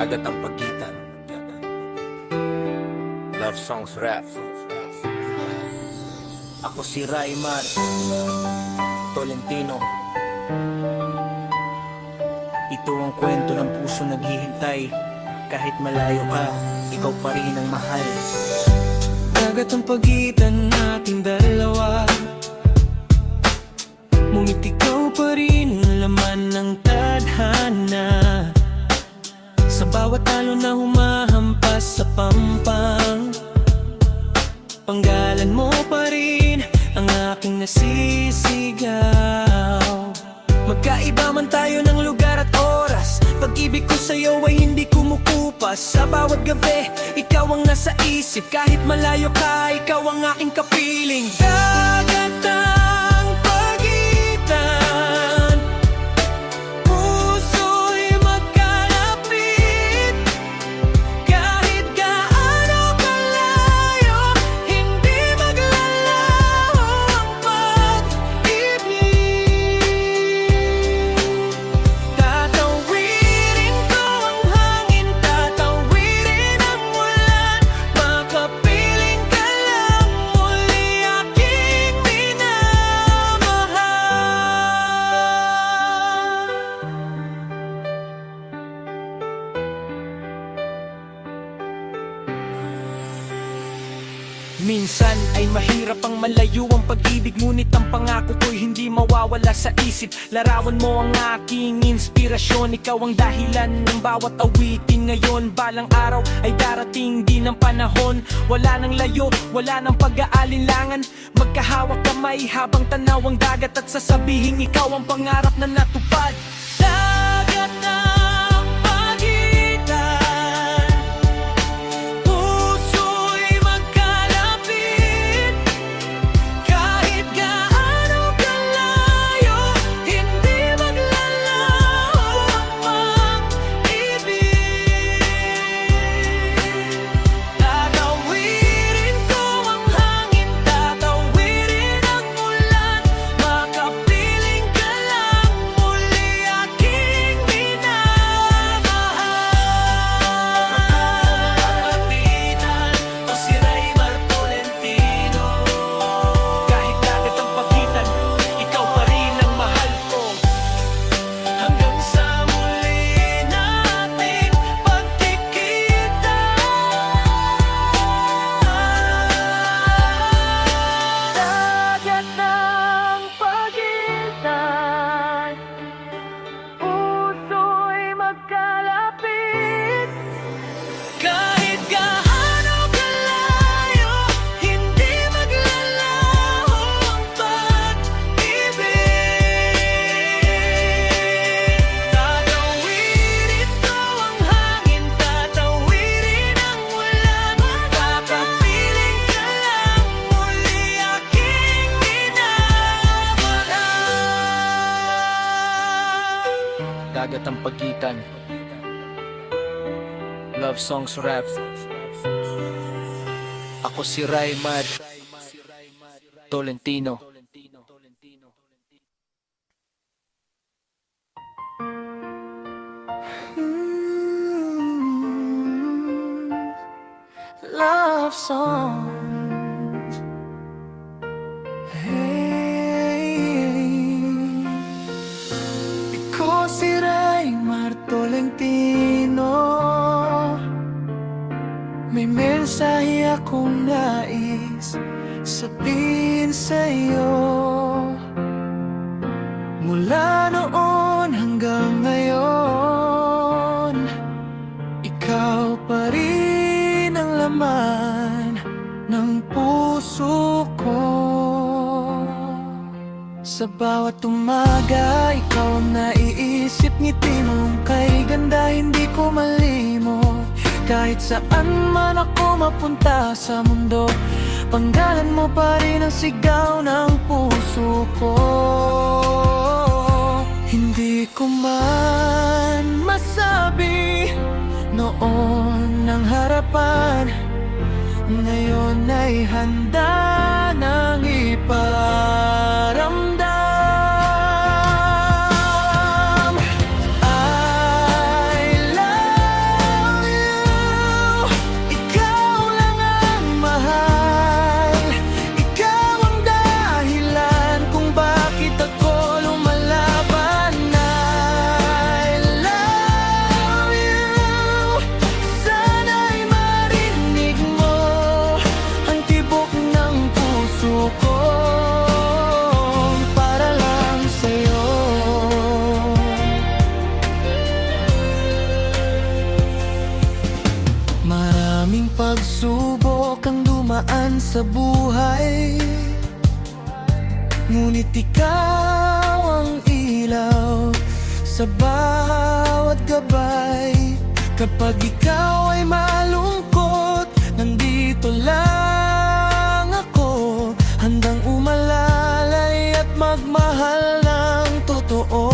Dagat ang pagitan. Love songs rap. Ako si Raymar Tolentino. Ito ang kwento ng puso naghihintay. Kahit malayo ka, ikaw pa rin ang mahal. Dagat ang pagitan nating dalawa, ngunit ikaw pa rin ang laman ng tadhana. Sa bawat talo na humahampas sa pampang, panggalan mo pa rin ang aking nasisigaw. Magkaiba man tayo ng lugar at oras, pag-ibig ko sa'yo ay hindi kumukupas. Sa bawat gabi, ikaw ang nasa isip. Kahit malayo ka, ikaw ang aking kapiling. Dagat ang pagitan, puso'y magkalapit. Kahit gaano kalayo, hindi maglalaho ang pag-ibig. Tatawirin ko ang hangin, tatawirin ang ulan. Makapiling ka lang muli, aking minamahal. Minsan ay mahirap ang malayo ang pag-ibig, ngunit ang pangako ko'y hindi mawawala sa isip. Larawan mo ang aking inspirasyon, ikaw ang dahilan ng bawat awitin ngayon. Balang araw ay darating din ang panahon, wala nang layo, wala nang pag-aalinlangan. Magkahawak kamay habang tanaw ang dagat, at sasabihin ikaw ang pangarap na natupad. Dagat ng pagitan, puso'y magkalapit. Kahit gaano kalayo, hindi maglalaho ang pag-ibig. Tatawirin ko ang hangin, tatawirin ang ulan. Makapiling ka lang muli, aking minamahal. Kapitan, o si Raymar Tolentino. Kahit dagat ang pagitan, ikaw pa rin ang mahal ko. Hanggang sa muli nating pagkikita. Dagat ng pagitan, puso'y magkalapit. Kahit gaano kalayo, hindi maglalaho ang pag-ibig. Tatawirin ko ang hangin, tatawirin ang ulan. Papapiling ka lang muli, aking minamahal. Dagat ang pagitan. Love songs rap. Ako si Raymar Tolentino. Love songs. Hey, ikaw si Raymar Tolentino. May mensahe akong nais sabihin sa'yo. Mula noon hanggang ngayon, ikaw pa rin ang laman ng puso ko. Sa bawat umaga, ikaw ang naiisip. Ngiti mong kay ganda, hindi ko malimot. Kahit saan man ako mapunta sa mundo, panggalan mo pa rin ang sigaw ng puso ko. Hindi ko man masabi noon ang harapan, ngayon ay handa nang iparamdam. I love sa buhay, ngunit ikaw ang ilaw sa bawat gabay. Kapag ikaw ay malungkot, nandito lang ako, handang umalalay at magmahal ng totoo.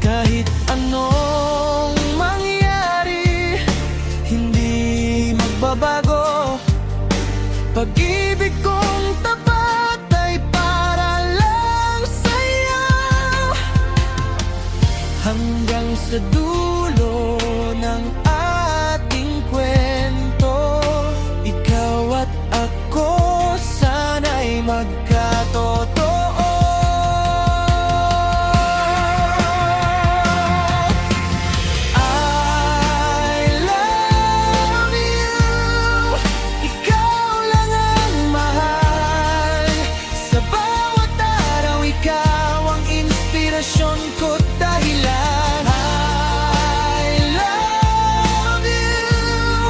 Kahit anong mangyari, hindi magbabago. Pag-ibig kong tapat ay para lang sa'yo, hanggang sa dulo ng ating kwento. Ikaw at ako sana'y magkatotoo. Ko't dahilan, I love you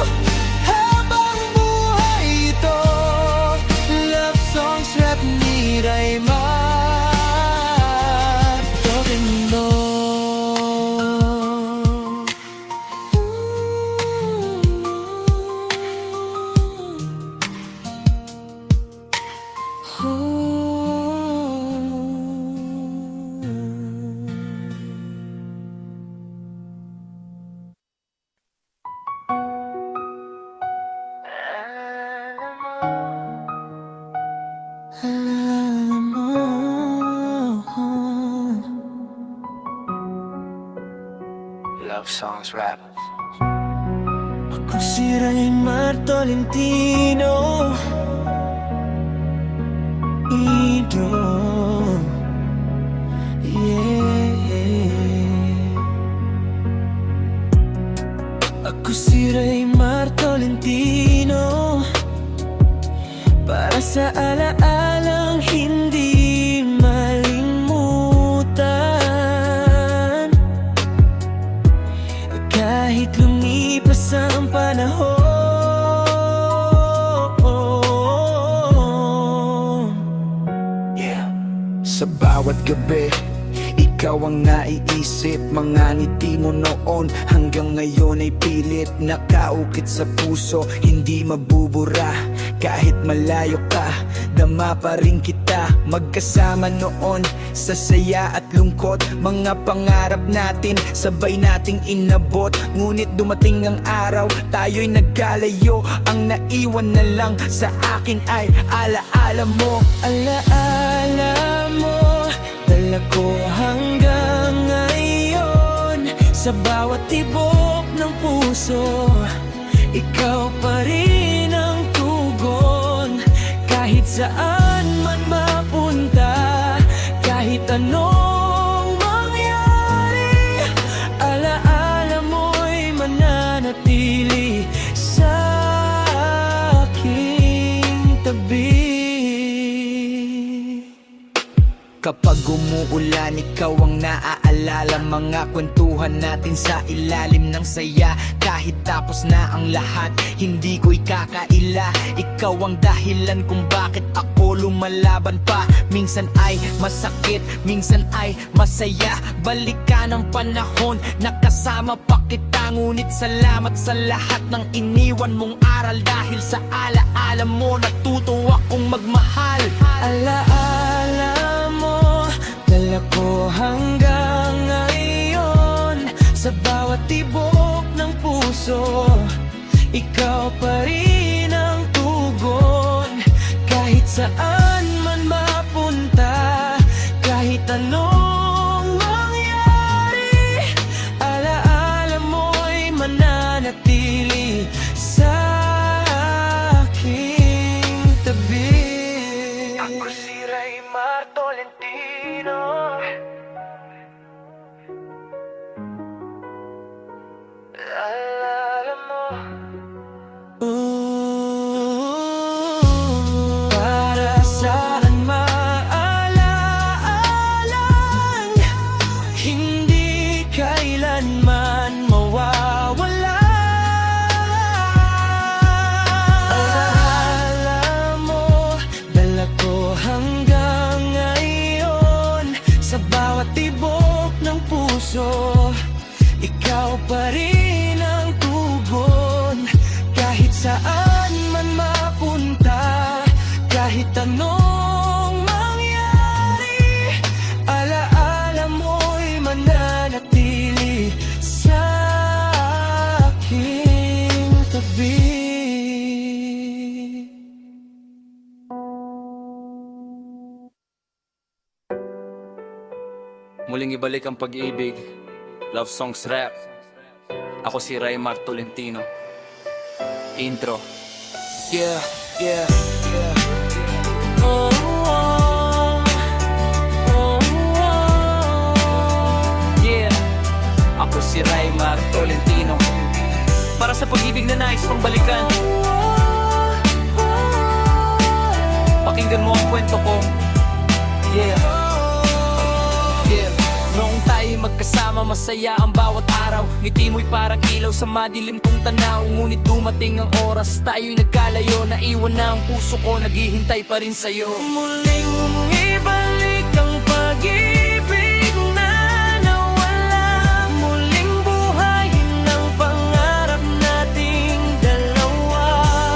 habang buhay ito. Love songs rap ni Raymar Torino. Love songs rap. Ako si Raymar Tolentino, Ido, yeah. Ako si Raymar Tolentino, para sa alaalang hindi malimutan. Kahit lumipas ang panahon, Yeah. Sa bawat gabi, ikaw ang naiisip. Mga ngiti mo noon hanggang ngayon ay pilit nakaukit sa puso. Hindi mabubura kahit malayo ka, dama pa rin kita. Magkasama noon sa saya at lungkot. Mga pangarap natin sabay nating inabot. Ngunit dumating ang araw, tayo'y nagkalayo. Ang naiwan na lang sa akin ay alaala mo. alaala mo, dala ko hanggang ngayon. Sa bawat tibok ng puso, ikaw pa rin ang tugon. Kahit saan man mapunta, kahit anong mangyari, alaala mo'y mananatili sa aking tabi. Kapag umuulan, ikaw ang naaalala. Mga kwentuhan natin sa ilalim ng saya. Kahit tapos na ang lahat, hindi ko ikakaila. Ikaw ang dahilan kung bakit ako lumalaban pa. Minsan ay masakit, minsan ay masaya. Balikan ang panahon, nakasama pa kita. Ngunit salamat sa lahat ng iniwan mong aral. Dahil sa alaala mo, natuto akong magmahal. Alaala mo, dala ko hanggang ngayon. Sa bawat tibok ng puso, ikaw pa rin ang tugon. Kahit saan man mapunta, kahit anong mangyari, alaala mo'y mananatili sa aking tabi. Ako si Raymar Tolentino, alaala mo. Para saan maalaala, bawat tibok ng puso, ikaw pa rin ang tugon. Kahit saan man mapunta, kahit anong mangyari, alaala mo'y mananatili sa aking tabi. Muling ibalik ang pag-ibig, love songs rap. Ako si Raymar Tolentino. Intro. Yeah, yeah, yeah. Oh, oh, oh, oh. Yeah, ako si Raymar Tolentino. Para sa pag-ibig na nais pang balikan, pakinggan mo ang kwento ko. Yeah. Yeah. Noong tayo magkasama, masaya ang bawat araw. Ngiti mo'y parang ilaw sa madilim kong tanaw. Ngunit dumating ang oras, tayo'y nagkalayo. Naiwan na ang puso ko, naghihintay pa rin sa'yo. Muling ibalik ang pag-ibig na nawala. Muling buhayin ang pangarap nating dalawa.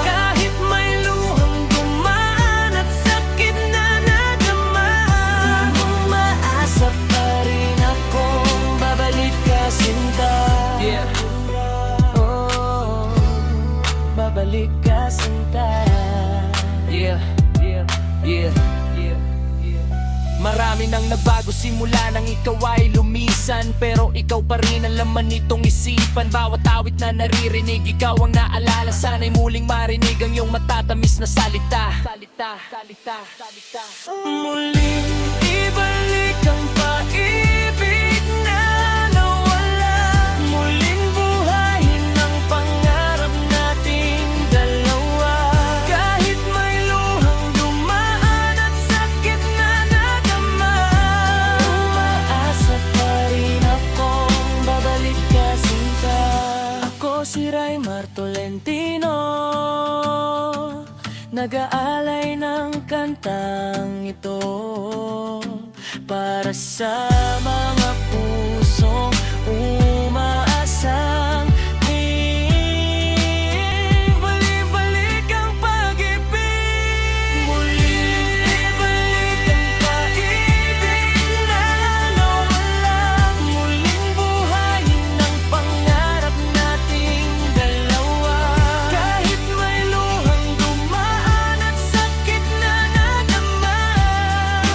Kahit may luhang dumaan at sakit na nadama, umaasa pa rin akong babalik ka, sinta. Yeah. Oh, babalik ka, sinta. Yeah, yeah, yeah, yeah, yeah. Marami nang nagbago simula nang ikaw ay lumisan, pero ikaw pa rin ang laman nitong isipan. Bawat awit na naririnig, ikaw ang naalala. Sana'y muling marinig ang iyong matatamis na salita. Salita, salita, salita. Muling ibalik ang pag-ibig na nawala. Muling buhayin ang pangarap nating dalawa. Kahit may luhang dumaan at sakit na nadama, umaasa pa rin akong babalik ka, sinta. Ako si Raymar Tolentino, nag-aalay ng kantang ito para sa mga pusong umaasang balik ang pag-ibig. Muling ibalik ang pag-ibig na nawala. Muling buhayin ang pangarap nating dalawa. Kahit may luhang dumaan at sakit na nadama,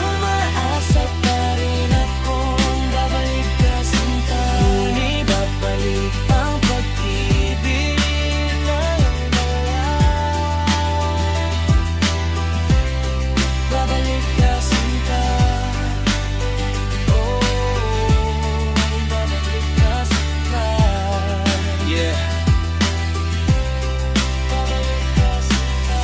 umaasa pa rin akong babalik ka, sinta. Ngunit babalik ang pag-ibig na nawala. Babalik ka, sinta. Oh, babalik ka, sinta. Yeah. Babalik ka, sinta.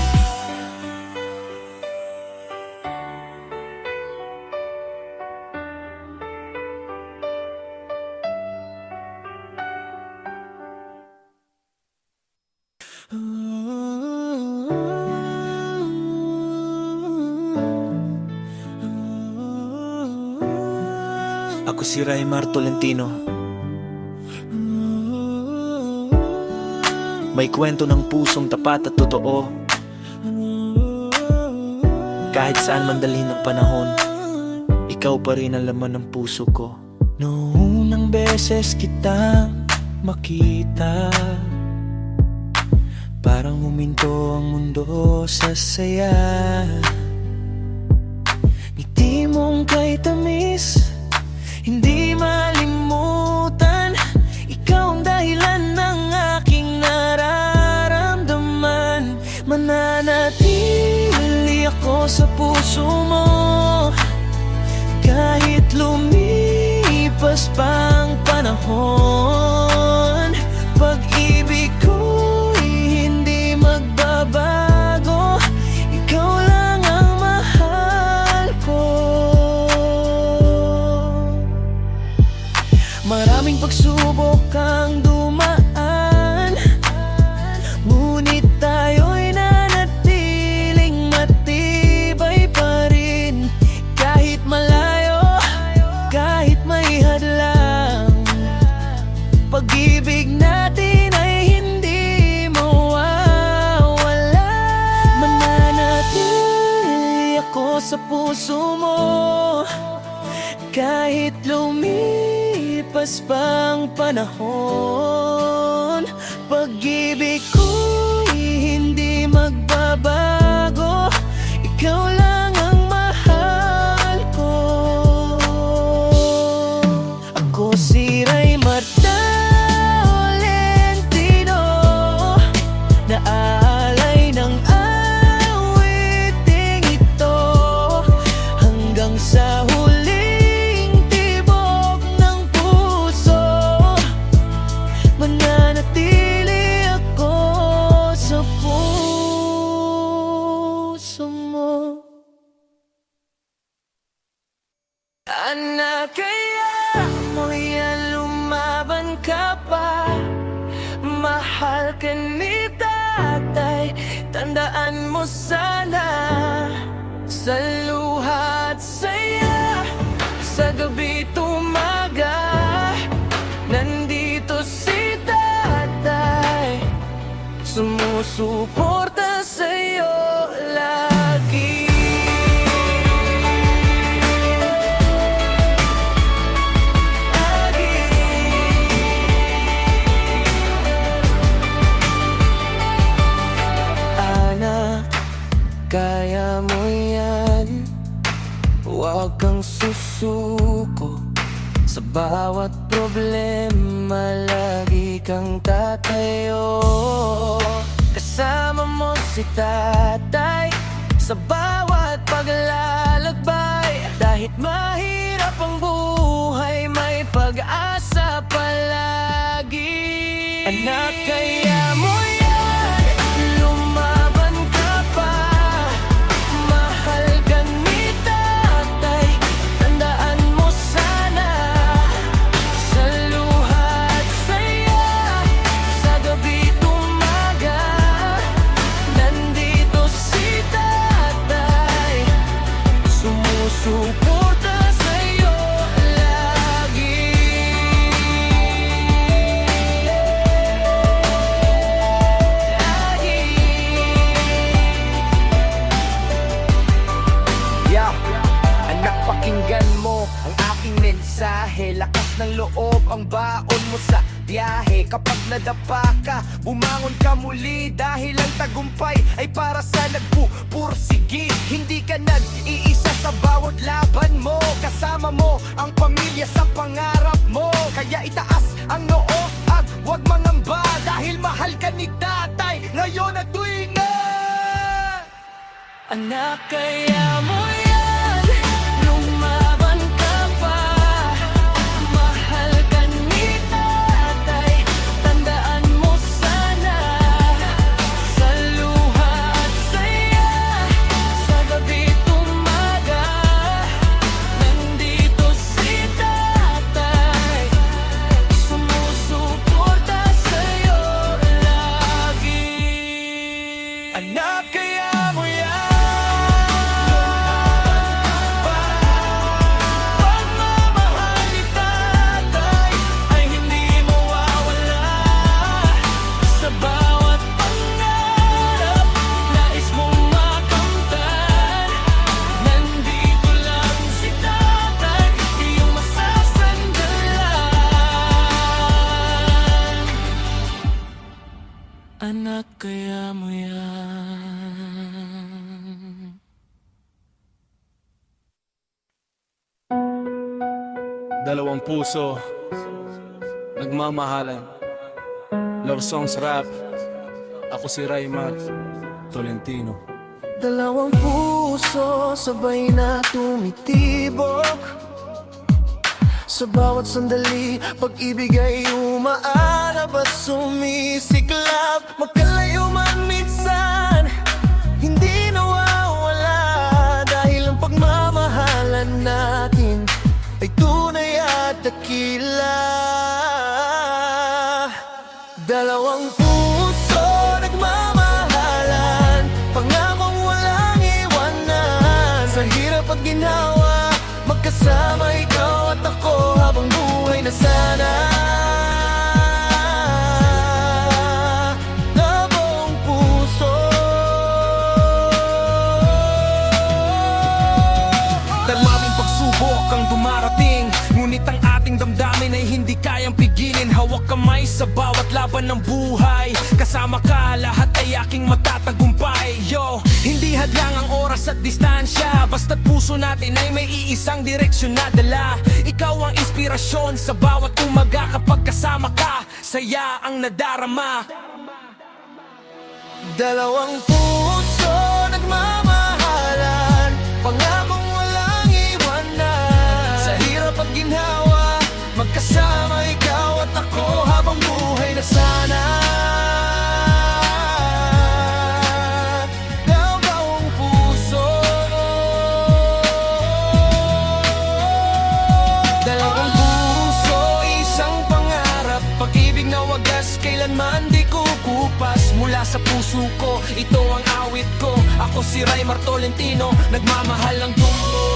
Ako si Raymar Tolentino. May kwento ng pusong tapat at totoo. Kahit saan man dalhin ng panahon, ikaw pa rin ang laman ng puso ko. Noong unang beses kita makita, parang huminto ang mundo sa saya. Ngiti mong kay tamis, hindi malimutan. Ikaw ang dahilan ng aking nararamdaman. Mananatili ako sa puso mo, kahit lumipas pa ang panahon. Pag-ibig ko'y hindi magbabago. Ikaw lang ang mahal ko. Maraming pagsubok ang dumaan, ngunit tayo'y nanatiling matibay pa rin. Kahit malayo, kahit sa puso mo. Kahit lumipas pang panahon, pag-ibig ko'y hindi magbabago. Ikaw lang ang mahal ko. Ako si Ray Marta Tolentino, naalay ng awiting ito hanggang sa huling tibok ng puso. Mananatili ako sa puso mo. Anak, kaya mo yan, lumaban ka pa. Mahal ka ni tatay, tandaan mo sana. Sa luha at saya, sa gabi tumaga, nandito si tatay, sumusuporta sa'yo lagi. Kaya mo yan, huwag kang susuko. Sa bawat problema, lagi kang tatayo. Kasama mo si tatay sa bawat paglalakbay. Kahit mahirap ang buhay, may pag-asa palagi. Anak, kaya mo yan, lumaban ka pa. Mahal ka ni tatay, tandaan mo sana. Sa luha at saya, sa gabi tumaga, nandito si tatay, sumusuporta sa'yo lagi. Yeah, anak, pakinggan mo ang aking mensahe. Lakas ng loob ang baon mo sa biyahe. Kapag nadapa ka, bumangon ka muli. Dahil ang tagumpay ay para sa nagpupursigi. Hindi ka nag-iisa sa bawat laban mo. Kasama mo ang pamilya sa pangarap mo. Kaya itaas ang noo at huwag mangamba. Dahil mahal ka ni tatay ngayon at tuwinga. Anak, kaya mo yan, lumaban ka pa. Mahal ka ni tatay, tandaan mo sana. Sa luha at saya, sa gabi tumaga, nandito si tatay, sumusuporta sa'yo lagi. Anak, kaya mo yan, anak, kaya mo yan. Dalawang puso, nagmamahalan. Love songs rap. Ako si Raymar Tolentino. Dalawang puso, sabay na tumitibok. Sa bawat sandali, pag-ibig ay umaarap at sumisiklap. Magkalayo man minsan, hindi nawawala. Dahil ang pagmamahalan natin ay tunay at dakila. Dalawang puso, nagmamahalan, pangakong walang iwanan. Sa hirap at ginawa, magkasama ikaw at ako habang buhay na sana. Love di kayang pigilin. Hawak kamay sa bawat laban ng buhay. Kasama ka, lahat ay aking matatagumpay. Yo, hindi hadlang ang oras at distansya, basta't puso natin ay may iisang direksyon na dala. Ikaw ang inspirasyon sa bawat umaga. Kapag kasama ka, saya ang nadarama. Dalawang puso nagmamahalan, pangakong walang iwanan. Sa hirap at ginhawa, magkasama ikaw at ako habang buhay na sana. Dalawang puso, dalawang puso, isang pangarap. Pag-ibig na wagas, kailanman di kukupas. Mula sa puso ko, ito ang awit ko. Ako si Raymar Tolentino, nagmamahal ng dugo.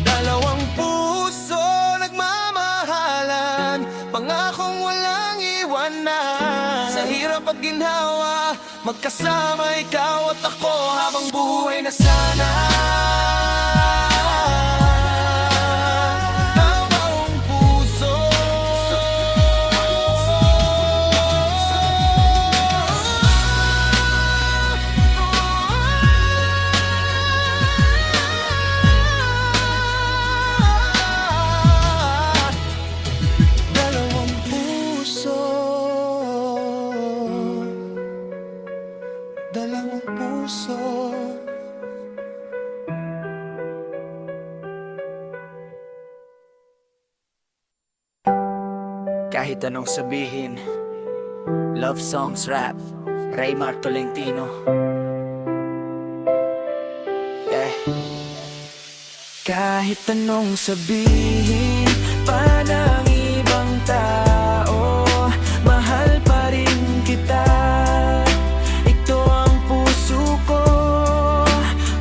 Dalawang puso nagmamahalan, pangakong walang iwanan. Sa hirap at ginhawa, magkasama ikaw at ako habang buhay na sana. Dalawang puso, dalawang puso, dalawang puso. Kahit anong sabihin, love songs rap, Raymar Tolentino. Yeah. Kahit anong sabihin pa ng ibang tao, mahal pa rin kita. Ito ang puso ko,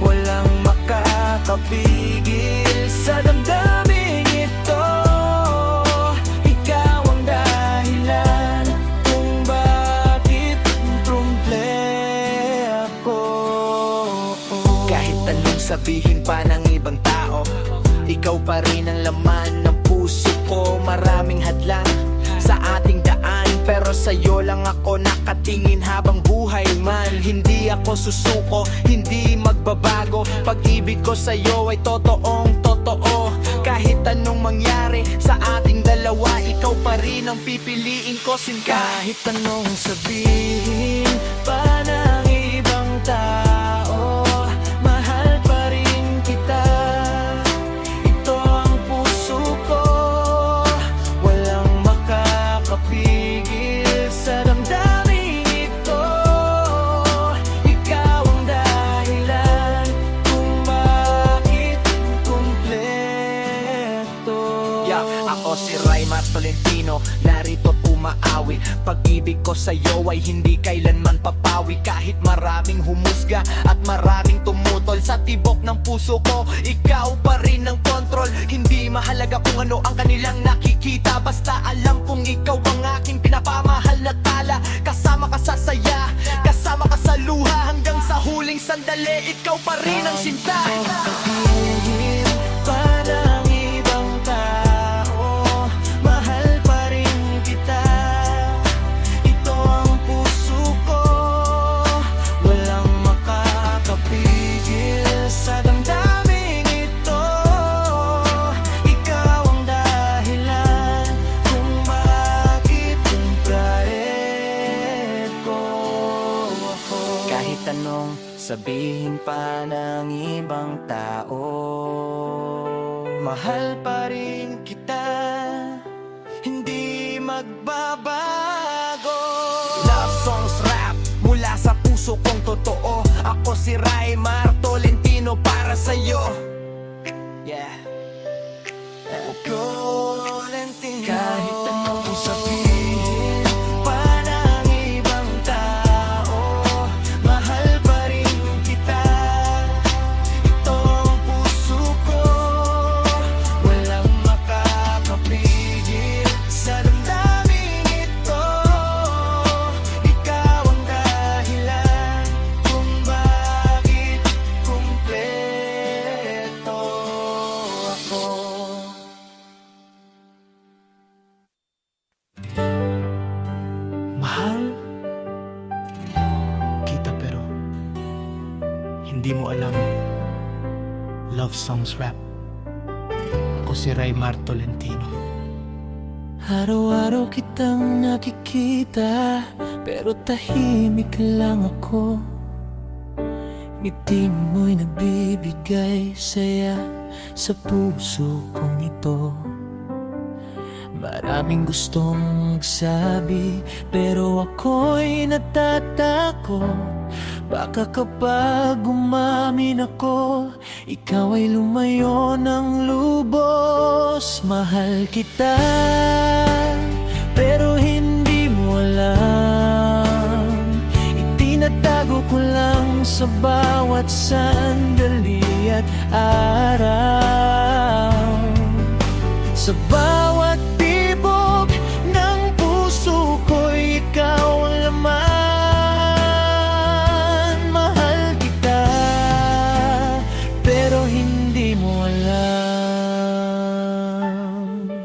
walang makakapigil sa damdaming ito. Ikaw ang dahilan kung bakit trumple ako. Kahit anong sabihin pa ng ibang tao, ikaw pa rin ang laman ng puso ko. Maraming hadlang sa ating daan, pero sa'yo lang ako nakatingin habang buhay man. Hindi ako susuko, hindi magbabago. Pag-ibig ko sa'yo ay totoong totoo. Kahit anong mangyari sa ating dalawa, ikaw pa rin ang pipiliin ko, sinka. Kahit anong sabihin pa ng ibang tao, mahal pa rin kita. Ito ang puso ko, walang makakapigil sa damdaming ito. Ikaw ang dahilan kung bakit kumpleto. Yeah, ako si Raymar Tolentino, narito't umaawi. Pag-ibig ko sa'yo ay hindi kailanman papawi. Kahit maraming humusga at maraming tumutol sa tibok ng puso ko, ikaw pa rin ang kontrol. Hindi mahalaga kung ano ang kanilang nakikita, basta alam kong ikaw ang aking pinapamahal na tala. Kasama ka sa saya, kasama ka sa luha, hanggang sa huling sandali, ikaw pa rin ang sinta. Pag-ibig pa ng ibang tao, mahal pa rin kita. Ito ang puso ko, walang makakapigil sa damdaming ito. Ikaw ang dahilan kung bakit kumprahet ko ako. Kahit anong sabihin pa ng ibang tao, mahal pa rin kita, hindi magbabago. Love songs rap, mula sa puso kong totoo. Ako si Raymar Tolentino para sa'yo. Yeah. Tolentino. Kahit anong sabihin pa ng ibang tao, mahal pa rin kita. Ito ang puso ko, walang makakapigil sa damdaming ito. Ikaw ang dahilan hindi mo alam, Love Songs Rap. Ako si Raymar Tolentino. Araw-araw kitang nakikita, pero tahimik lang ako. Ngiti mo'y nagbibigay saya sa puso kong ito. Maraming gustong magsabi, pero ako'y natatakot. Baka kapag umamin ako, ikaw ay lumayo ng lubos. Mahal kita, pero hindi mo alam. Itinatago ko lang sa bawat sandali at araw. Sa bawat tibok ng puso ko'y ikaw ang laman. Mahal kita, pero hindi mo alam.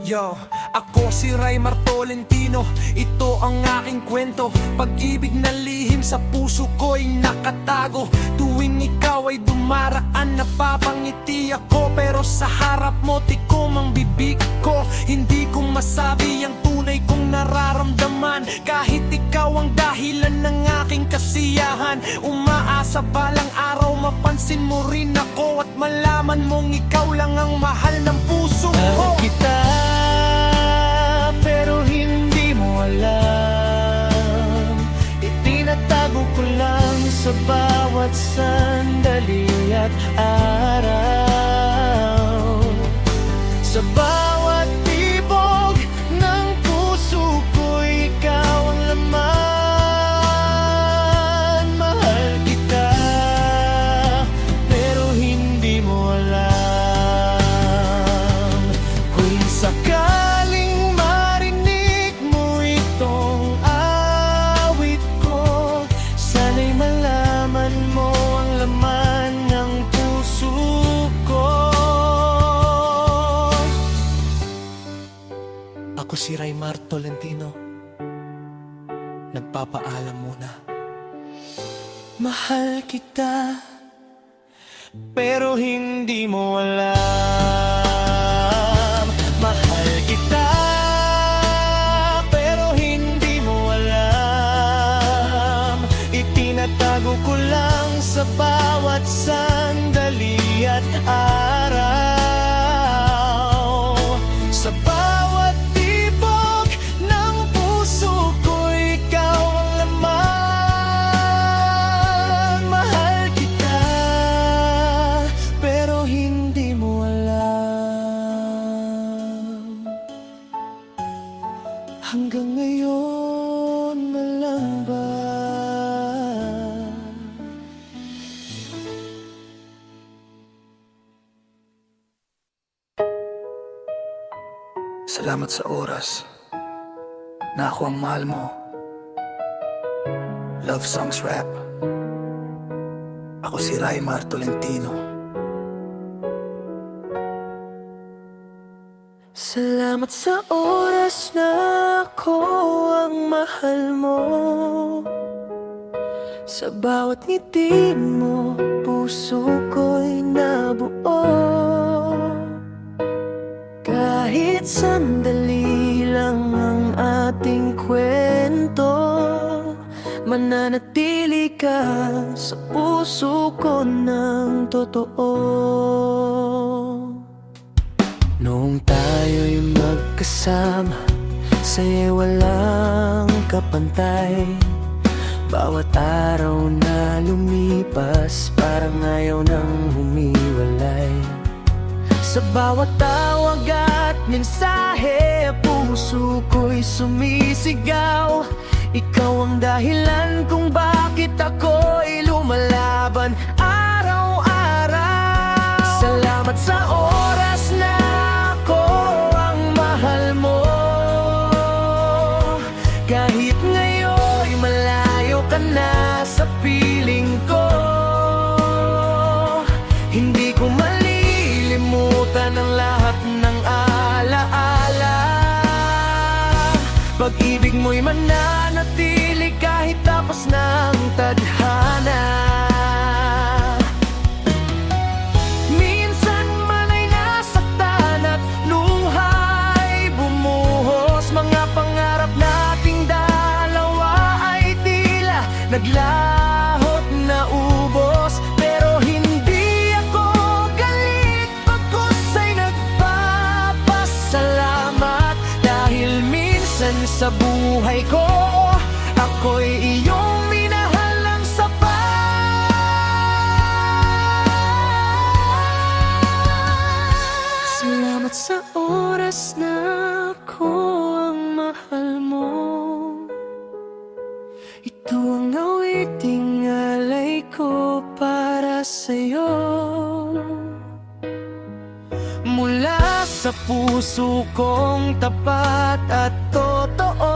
Yo, ako si Raymar Tolentino. Ito ang aking kwento. Pag-ibig na lihim sa puso ko'y nakatago. Tuwing ikaw ay dumaraan, napapangiti ako. Pero sa harap mo, tikom ang bibig ko. Hindi ko masabi ang tunay kong nararamdaman. Kahit ikaw ang dahilan ng aking kasiyahan. Umaasa balang araw mapansin mo rin ako, at malaman mong ikaw lang ang mahal ng puso ko. Mahal kita, pero hindi mo alam. Itinatago ko lang sa bawat sandali at araw. Sa bawat tibok ng puso ko'y ikaw ang laman. Mahal kita, pero hindi mo alam. Kung sakaling marinig mo itong awit ko, sana'y malaman mo ang laman ng puso ko. Ako si Raymar Tolentino, nagpapaalam muna. Mahal kita, pero hindi mo alam. Mahal kita, pero hindi mo alam. Itinatago ko lang sa bawat sandali at araw. Sa bawat tibok ng puso ko, ikaw ang laman. Mahal kita, pero hindi mo alam. Hanggang ngayon na lang ba? Salamat sa oras na ako ang mahal mo. Love Songs Rap. Ako si Raymar Tolentino. Salamat sa oras na ako ang mahal mo. Sa bawat ngiti mo, puso ko'y nabuo. Kahit sandali lang ang ating kwento, mananatili ka sa puso ko ng totoo. Noong tayo'y magkasama, sa'yo'y walang kapantay. Bawat araw na lumipas, parang ayaw nang humiwalay. Sa bawat tawag at mensahe, puso ko'y sumisigaw. Ikaw ang dahilan kung bakit ako'y lumalaban araw-araw. Salamat sa oras na ako ang mahal mo. Kahit ngayon'y malayo ka na sa piling ko, hindi ko malilimutan ang lahat ng alaala. Pag-ibig mo'y mananatili kahit tapos ng tadhana. naglahot na ubos. Pero hindi ako galit, pagkus ay nagpapasalamat. Dahil minsan sa buhay ko, ako'y iyong minahal ng sapat. Salamat sa oras na ako ang mahal mo. Ito ang awiting alay ko para sa'yo. Mula sa puso kong tapat at totoo,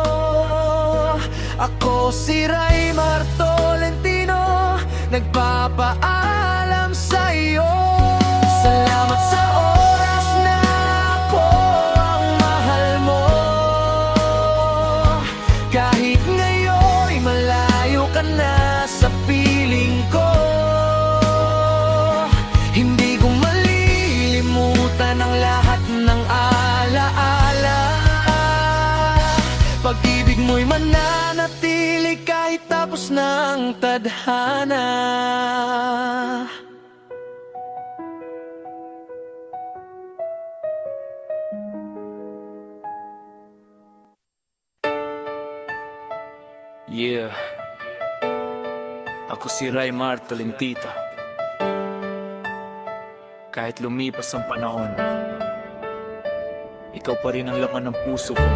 ako si Raymar Tolentino, nagpapaalam sa'yo. Salamat sa oras na ako ang mahal mo. Kahit ngayon'y malayo ka na sa piling ko, hindi ko malilimutan ang lahat ng alaala. Pag-ibig mo'y mananatili kahit tapos ng tadhana. Yeah. Ako si Raymar Tolentino. Kahit lumipas ang panahon, ikaw pa rin ang laman ng puso ko.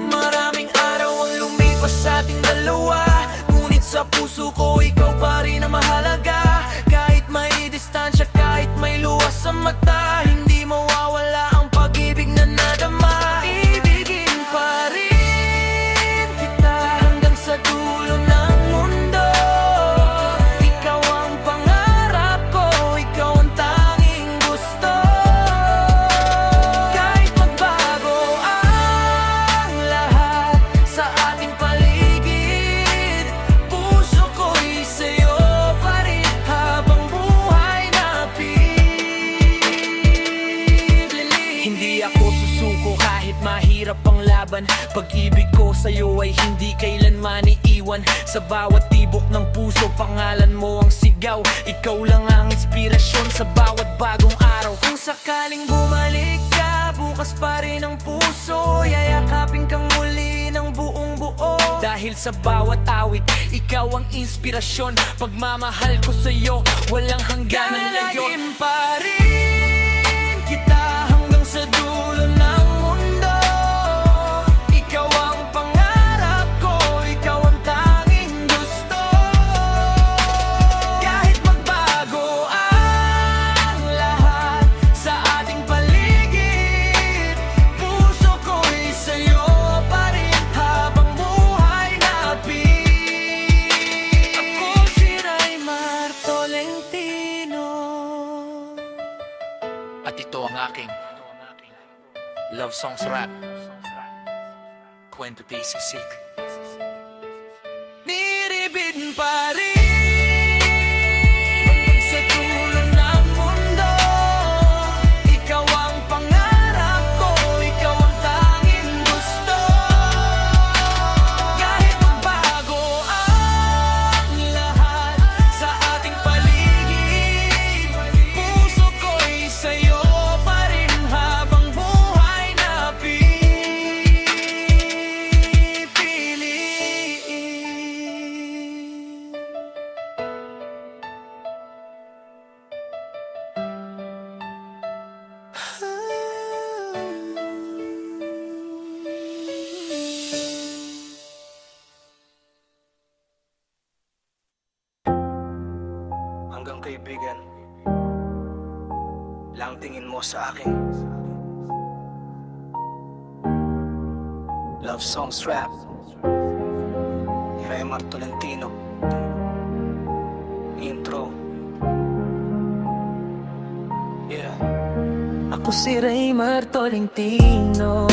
Maraming araw ang lumipas sa ating dalawa, ngunit sa puso ko ikaw pa rin ang mahalaga. Kahit may distansya, kahit may luwas sa mata, hindi mawawala ang pag-ibig na nadama. Ibigin pa rin kita hanggang sa dulo ng mundo. Ikaw ang pangarap ko, ikaw ang tanging gusto. Kahit magbago ang lahat sa ating paligid, puso ko'y sa'yo pa rin habang buhay napilit. Hindi ako susuko kahit mahirap ang laban. Pag-ibig ko sa'yo ay hindi kailanman iiwan. Sa bawat tibok ng puso, pangalan mo ang sigaw. Ikaw lang ang inspirasyon sa bawat bagong araw. Kung sakaling bumalik ka, bukas pa rin ang puso, yayakapin kang muli ng buong buo. Dahil sa bawat awit, ikaw ang inspirasyon. Pagmamahal ko sa'yo, walang hangganan ngayon. Lalagin pa rin kita hanggang sa dulo ng mundo. Ikaw ang pangarap ko, ikaw ang tanging gusto. Kahit magbago ang lahat sa ating paligid, puso ko'y sa'yo pa rin habang buhay napilit. Ako si Raymar Tolentino, At ito ang aking Love Songs Rap, Kwento Sisig. niribid pa rin hanggang sa dulo ng mundo. Ikaw ang pangarap ko, ikaw ang tanging gusto. Kahit magbago ang lahat sa ating paligid, puso ko'y sa'yo pa rin habang buhay napipilit. Hanggang kaibigan lang tingin mo sa akin. Love Songs Rap ni Raymar Tolentino. Intro. Yeah. Ako si Raymar Tolentino,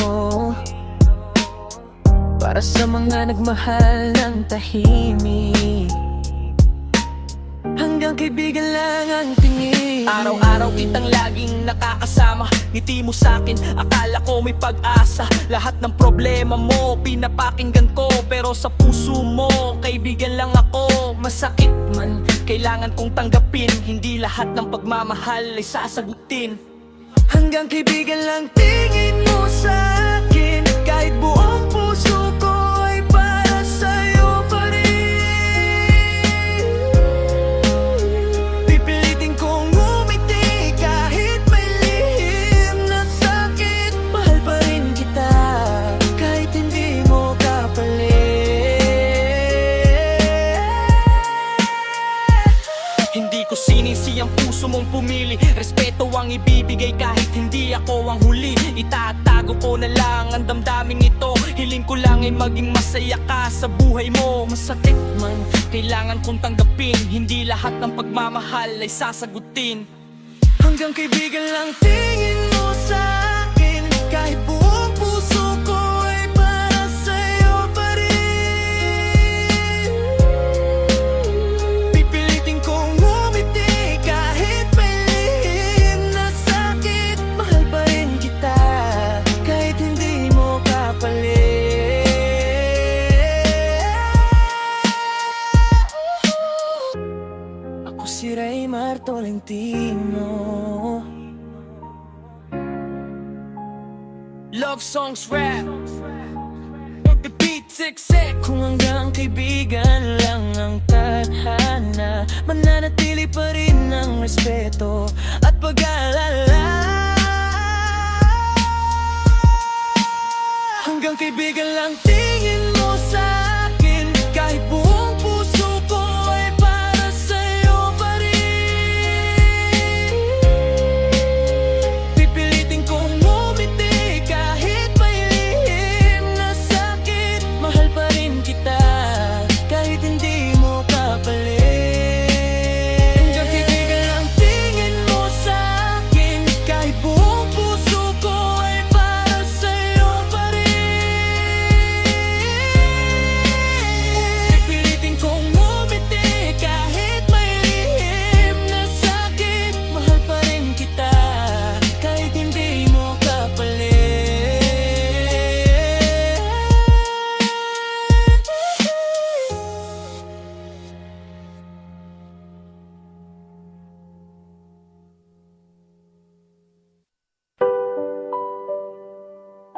para sa mga nagmahal ng tahimik. Hanggang kaibigan lang ang tingin. Araw-araw kitang laging nakakasama. Ngiti mo sa'kin, akala ko may pag-asa. Lahat ng problema mo, pinapakinggan ko. Pero sa puso mo, kaibigan lang ako. Masakit man, kailangan kong tanggapin. Hindi lahat ng pagmamahal ay sasagutin. Hanggang kaibigan lang tingin mo sa'kin. Kahit buong puso ko ay para sa'yo pa rin. Pipilitin kong ngumiti kahit may lihim na sakit. Mahal pa rin kita kahit hindi mo kapalit. Hindi ko sinisi ang puso mong pumili. Respeto ang ibibigay kahit hindi ako ang huli. Itatago ko na lang ang damdaming ito. Hiling ko lang ay maging masaya ka sa buhay mo. Masakit man, kailangan kong tanggapin. Hindi lahat ng pagmamahal ay sasagutin. Hanggang kaibigan lang tingin mo sa'kin. Kahit buong puso ko ay para sa'yo pa rin. Pipilitin kong ngumiti kahit may lihim na sakit. Mahal pa rin kita kahit hindi mo kapalit. Ako si Raymar Tolentino. Love songs rap, the beat sick. Kung hanggang kaibigan lang ang tadhana, mananatili pa rin ang respeto at pag-aalala. Hanggang kaibigan lang tingin mo sa'kin. Kahit buong puso ko ay para sa'yo pa rin. Pipilitin kong ngumiti kahit may lihim na sakit. Mahal pa rin kita kahit hindi mo kapalit. Hanggang kaibigan lang tingin mo sa'kin. Kahit buong puso ko ay para sa'yo pa rin. Pipilitin kong ngumiti kahit may lihim na sakit. Mahal pa rin kita kahit hindi mo kapalit.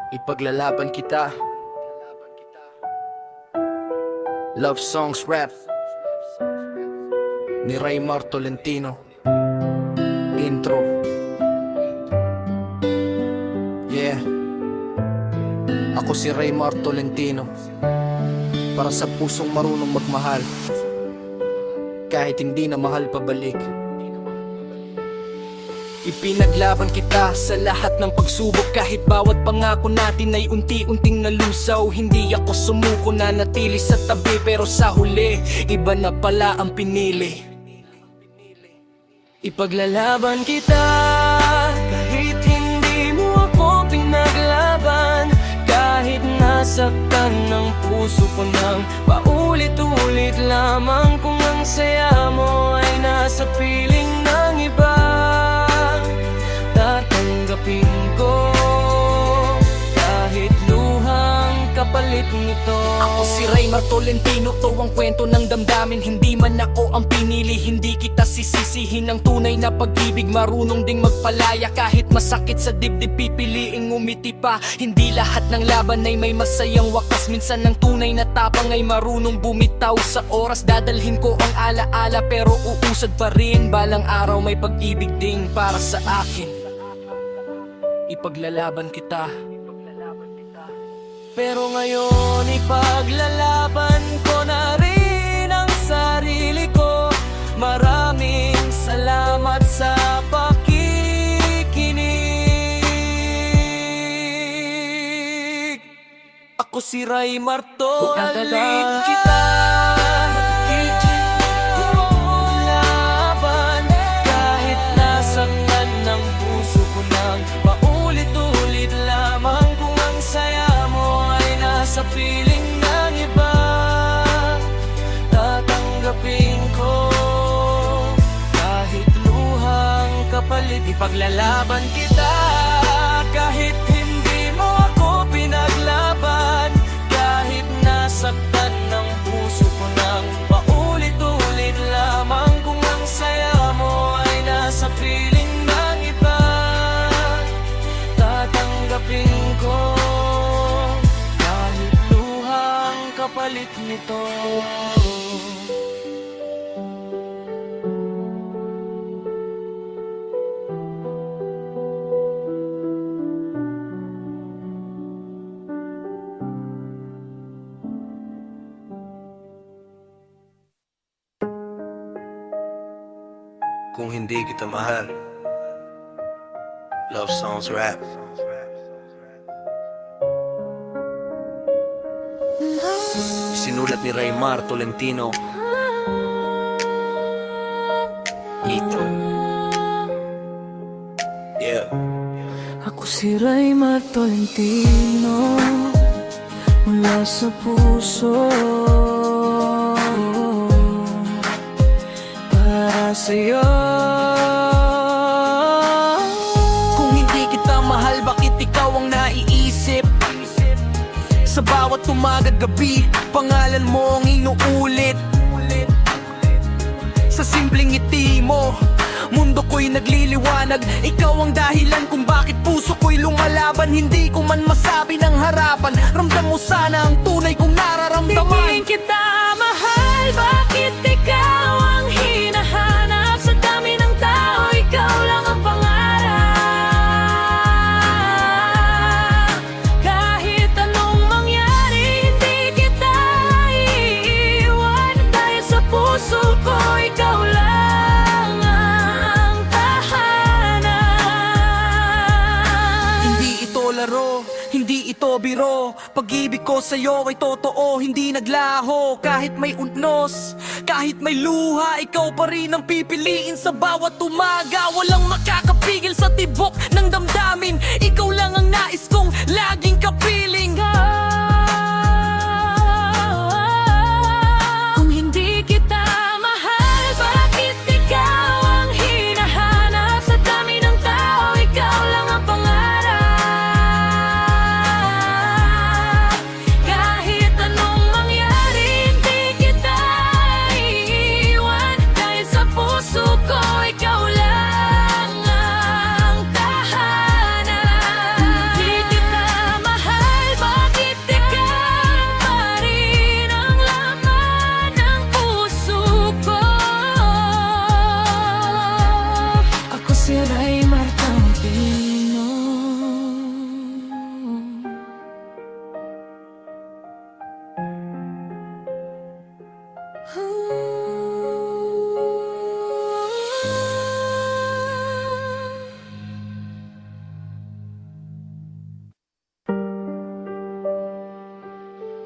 Ipaglalaban kita. Love songs rap ni Raymar Tolentino. Intro. Yeah. Ako si Raymar Tolentino. Para sa pusong marunong magmahal kahit hindi na mahal pabalik. Ipinaglaban kita sa lahat ng pagsubok. Kahit bawat pangako natin ay unti-unting nalusaw. Hindi ako sumuko na natili sa tabi. Pero sa huli, iba na pala ang pinili. Ipaglalaban kita kahit hindi mo ako pinaglaban. Kahit nasaktan ng puso ko nang paulit-ulit lamang. Kung ang saya mo ay nasa piling ng iba, tatanggapin ko kahit luhang kapalit nito. Ako si Raymar Tolentino, to ang kwento ng damdamin. Hindi man ako ang pinili, hindi kita sisisihin. Ang tunay na pag-ibig, marunong ding magpalaya. Kahit masakit sa dibdib, pipiliing umiti pa. Hindi lahat ng laban ay may masayang wakas. Minsan ang tunay na tapang ay marunong bumitaw. Sa oras dadalhin ko ang alaala, pero uusad pa rin. Balang araw may pag-ibig ding para sa akin. Ipaglalaban kita. Pero ngayon ipaglalaban ko na rin ang sarili ko. Maraming salamat sa pakikinig. Ako si Raymar Tolentino. Kita laban kahit nasaktan ng puso ko nang paulit-ulit lamang. Kung ang saya mo ay nasa piling ng iba, tatanggapin ko kapalit. Ipaglalaban kita kahit hindi mo ako pinaglaban, kahit nasaktan ng puso ko ng paulit-ulit lamang. Kung ang saya mo ay nasa piling ng iba, tatanggapin ko kahit luha ang kapalit nito. Kung hindi kita mahal. Love songs rap. Sinulat ni Raymar Tolentino. Ito. Yeah. Ako si Raymar Tolentino, mula sa puso, para sa'yo. Kung hindi kita mahal, bakit ikaw ang naiisip? Sa bawat umaga't gabi, pangalan mo ang inuulit. Sa simpleng ngiti mo, mundo ko'y nagliliwanag. Ikaw ang dahilan kung bakit puso ko'y lumalaban. Hindi ko man masabi ng harapan, ramdam mo sana ang tunay kong nararamdaman. Hindi kita mahal, bakit ikaw ang hinahanap? Sa dami ng tao, ikaw lang ang pangarap. Kahit anong mangyari, hindi kita iiwan. Dahil sa puso ko, ikaw lang ang tahanan. Hindi ito laro, hindi ito biro. Pag-ibig ko sa'yo ay totoo, hindi naglaho. Kahit may unnos, kahit may luha, ikaw pa rin ang pipiliin sa bawat umaga. Walang makakapigil sa tibok ng damdamin. Ikaw lang ang nais kong laging kapiling. Kung hindi kita mahal, bakit ikaw ang hinahanap? Sa dami ng tao, ikaw lang ang pangarap. Kahit anong mangyari, hindi kita iiwan. Dahil sa puso ko, ikaw lang ang tahanan. Hindi kita mahal, bakit ikaw pa rin ang laman ng puso ko? Ako si Raymar Tolentino.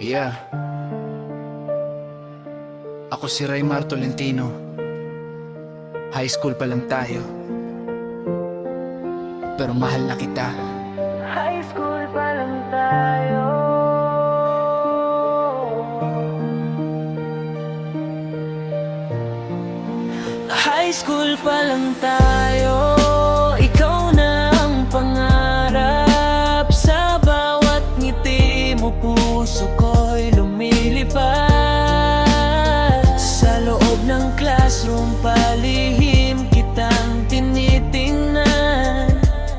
Yeah. Ako si Raymar Tolentino. High school pa lang tayo, pero mahal na kita. High school pa lang tayo. High school pa lang tayo. Ikaw na ang pangarap. Sa bawat ngiti mo, puso ko'y lumilipad. Sa loob ng classroom, palihim kitang tinitingnan.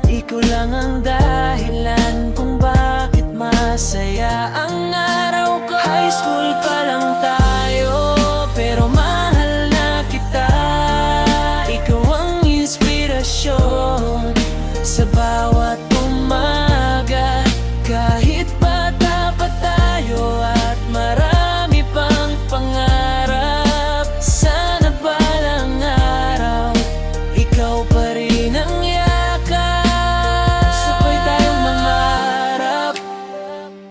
Ikaw lang ang dahilan kung bakit masaya ang araw ko. High school pa lang tayo, pero mahal na kita. Ikaw ang inspirasyon sa bawat umaga. Kahit bata pa tayo at marami pang pangarap, sana balang araw ikaw pa rin ang yakap. Sabay tayong mangarap,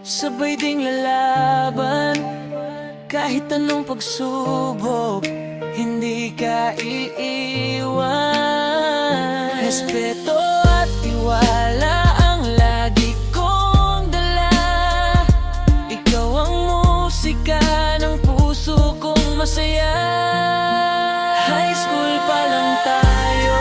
sabay ding lalaban. Kahit anong pagsubok, hindi ka iiwan. Respeto at tiwala ang lagi kong dala. Ikaw ang musika ng puso kong masaya. High school pa lang tayo,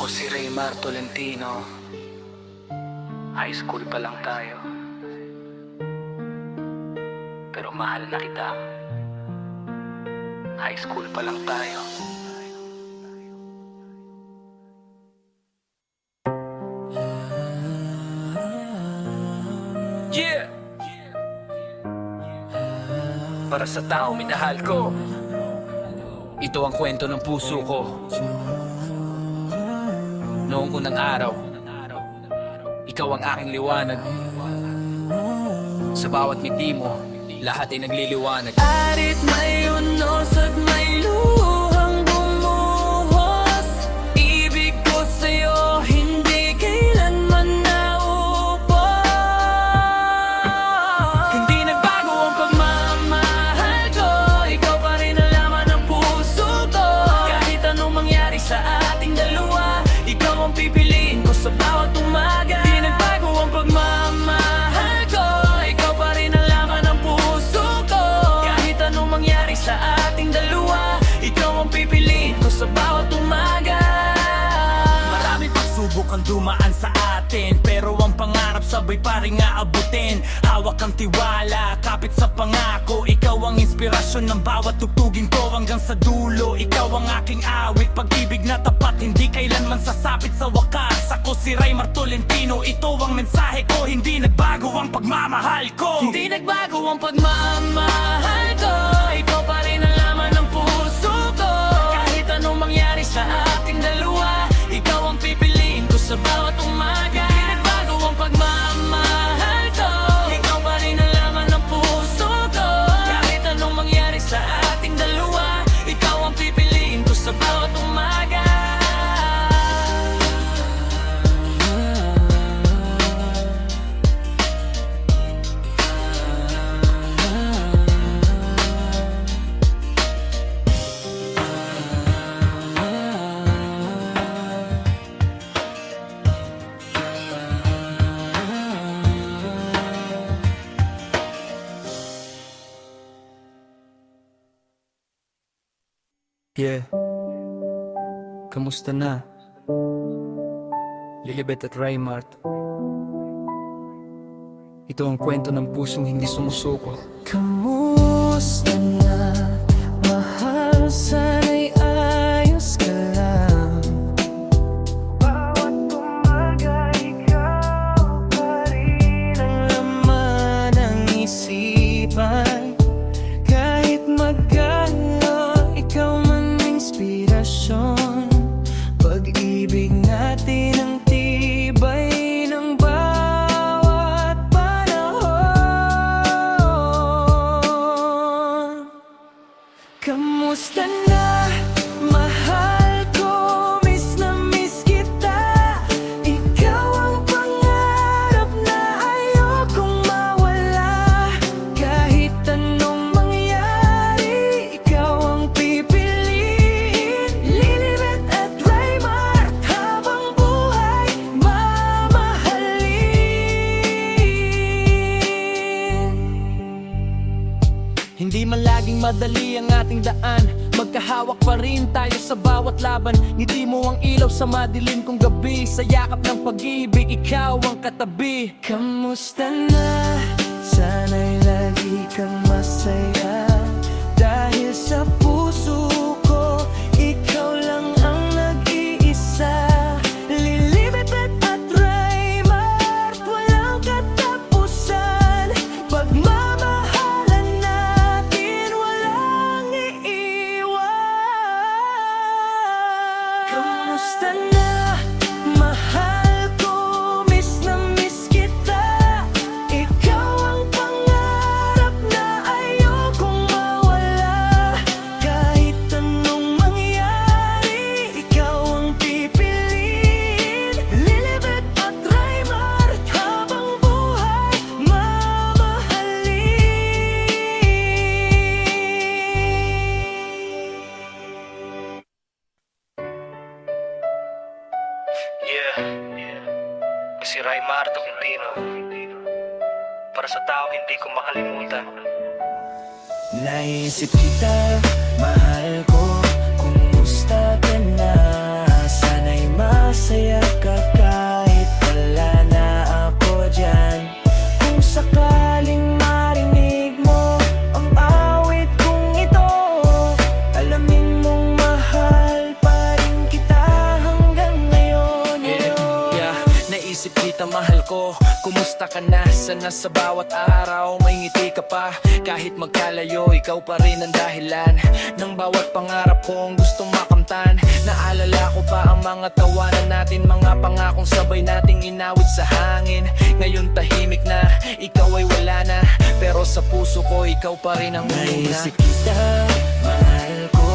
si Raymar Tolentino. High school pa lang tayo, pero mahal na kita. High school pa lang tayo. Yeah! Para sa tao minahal ko, ito ang kwento ng puso ko. Noong unang araw, ikaw ang aking liwanag. Sa bawat ngiti mo, lahat ay nagliliwanag. Arit may unos at may luhang bumuhos. Ibig ko sa'yo hindi kailanman naubos. Hindi nagbago ang pagmamahal ko, ikaw pa rin ang laman ng puso ko. Kahit anong mangyari sa ating dalawa, ikaw ang pipiliin ko sa bawat umaga. Hindi nagbago ang pagmamahal ko, ikaw pa rin ang laman ng puso ko. Kahit anong mangyari sa ating dalawa, ikaw ang pipiliin ko sa bawat umaga. Maraming pagsubok ang dumaan sa atin, pero ang pangarap sabay pa rin aabutin. Hawak ang tiwala, kapit sa pangako. Ikaw ang inspirasyon ng bawat tugtugin ko. Hanggang sa dulo, ikaw ang aking awit. Pag-ibig na tapat, hindi kailanman sasapit sa wakas. Ako si Raymar Tolentino, ito ang mensahe ko. Hindi nagbago ang pagmamahal ko. Hindi nagbago ang pagmamahal ko, ikaw pa rin ang laman ng puso ko. Kahit anong mangyari sa ating dalawa, ikaw ang pipiliin ko sa bawat umaga. Hindi nagbago ang pagmamahal ko, ikaw pa rin ang laman ng puso ko. Kahit anong mangyari sa ating dalawa, ikaw ang pipiliin ko sa bawat umaga. Yeah. Kamusta na? Lilibet at Raymar. Ito ang kwento ng pusong hindi sumusuko. Kamusta na, mahal? Sana'y ayos ka lang. Bawat umaga, ikaw pa rin ang laman ng isipan. Kahit magkano, ikaw man inspirasyon. Pag-ibig natin ang tibay ng bawat panahon. Kamusta na, mahal ko? Miss na miss kita. Ikaw ang pangarap na ayokong mawala. Kahit anong mangyari, ikaw ang pipiliin. Lilibet at Raymar, habang buhay mamahalin. Hindi man laging madali ang ating daan, magkahawak pa rin tayo sa bawat laban. Ngiti mo ang ilaw sa madilim kong gabi, sa yakap ng pag-ibig, ikaw ang katabi. Kamusta na? Sana'y lagi kang masaya. Dahil sa puso ko, ikaw lang ang nag-iisa. Lilibet at Raymar, walang katapusan. Pagmamahalan natin, walang iiwan. Kamusta na, mahal ko? Miss na miss kita. Ikaw ang pangarap na ayokong mawala. Kahit anong mangyari, ikaw ang pipiliin. Lilibet at Raymar, habang buhay mamahalin. Yeah. Si Raymar Tolentino. Para sa taong hindi ko makalimutan. Naisip kita, mahal ko. Kumusta ka na? Sana'y mas Naiisip kita mahal ko, kumusta ka na? Sana sa bawat araw may ngiti ka pa. Kahit magkalayo, ikaw pa rin ang dahilan ng bawat pangarap kong gustong makamtan. Naalala ko pa ang mga tawanan natin, mga pangakong sabay nating inawit sa hangin. Ngayon tahimik na, ikaw ay wala na, pero sa puso ko ikaw pa rin ang una. Naisip kita, mahal ko,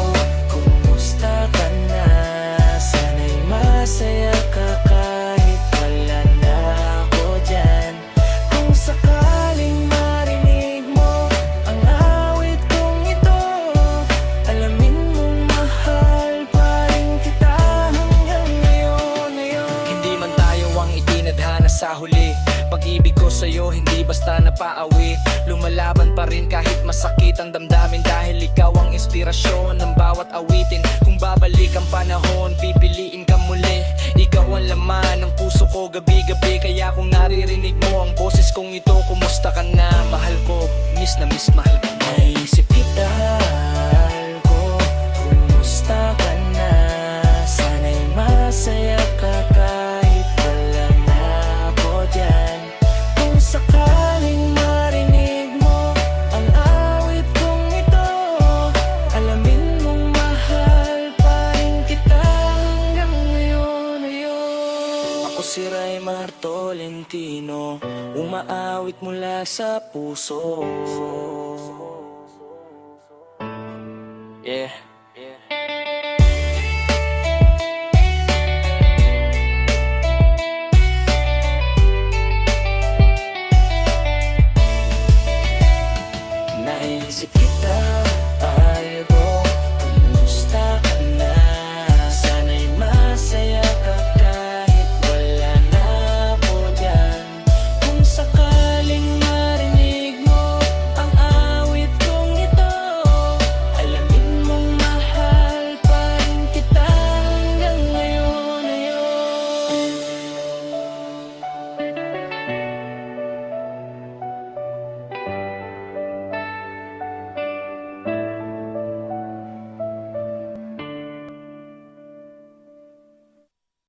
kumusta ka na? Sana'y masaya ka kahit wala na ako dyan. Kung sakaling marinig mo ang awit kong ito, alamin mong mahal pa rin kita hanggang ngayon. Hindi man tayo ang itinadhana sa huli, pag-ibig ko sa'yo hindi basta napaawi. Lumalaban pa rin kahit masakit ang damdamin, dahil ikaw ang inspirasyon ng bawat awitin. Kung babalik ang panahon, pipiliin ka muli. Ikaw ang laman ng puso ko gabi-gabi, kaya kung naririnig mo ang boses kong ito, kumusta ka na? Mahal ko, miss na miss, mahal ka na. Naisip kita, mahal ko, kumusta ka na? Sana'y masaya ka kahit wala na ako dyan. Kung sakaling marinig mo ang awit kong ito, alamin mong mahal pa rin kita hanggang ngayon. Ako si Raymar Tolentino, umaawit mula sa puso. Yeah.